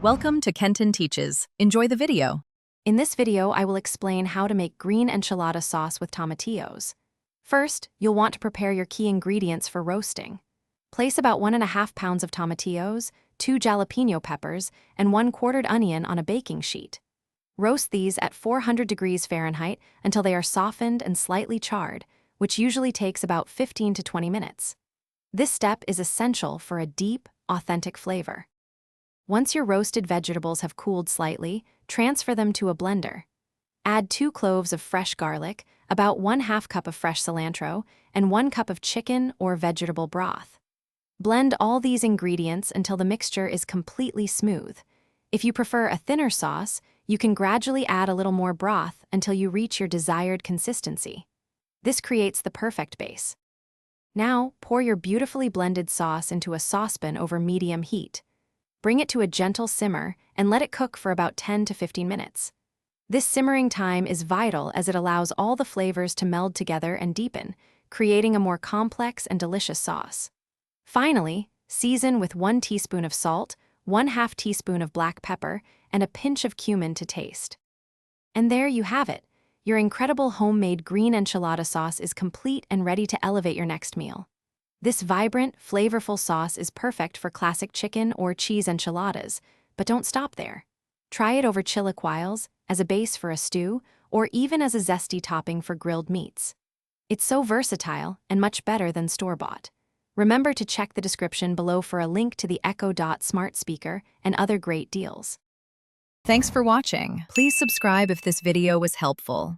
Welcome to Kenton Teaches. Enjoy the video. In this video, I will explain how to make green enchilada sauce with tomatillos. First, you'll want to prepare your key ingredients for roasting. Place about 1.5 pounds of tomatillos, 2 jalapeno peppers, and 1 quartered onion on a baking sheet. Roast these at 400 degrees Fahrenheit until they are softened and slightly charred, which usually takes about 15 to 20 minutes. This step is essential for a deep, authentic flavor. Once your roasted vegetables have cooled slightly, transfer them to a blender. Add 2 cloves of fresh garlic, about 1/2 cup of fresh cilantro, and 1 cup of chicken or vegetable broth. Blend all these ingredients until the mixture is completely smooth. If you prefer a thinner sauce, you can gradually add a little more broth until you reach your desired consistency. This creates the perfect base. Now, pour your beautifully blended sauce into a saucepan over medium heat. Bring it to a gentle simmer and let it cook for about 10 to 15 minutes. This simmering time is vital as it allows all the flavors to meld together and deepen, creating a more complex and delicious sauce. Finally, season with 1 teaspoon of salt, 1/2 teaspoon of black pepper, and a pinch of cumin to taste. And there you have it. Your incredible homemade green enchilada sauce is complete and ready to elevate your next meal. This vibrant, flavorful sauce is perfect for classic chicken or cheese enchiladas, but don't stop there. Try it over chilaquiles, as a base for a stew, or even as a zesty topping for grilled meats. It's so versatile and much better than store-bought. Remember to check the description below for a link to the Echo Dot smart speaker and other great deals. Thanks for watching. Please subscribe if this video was helpful.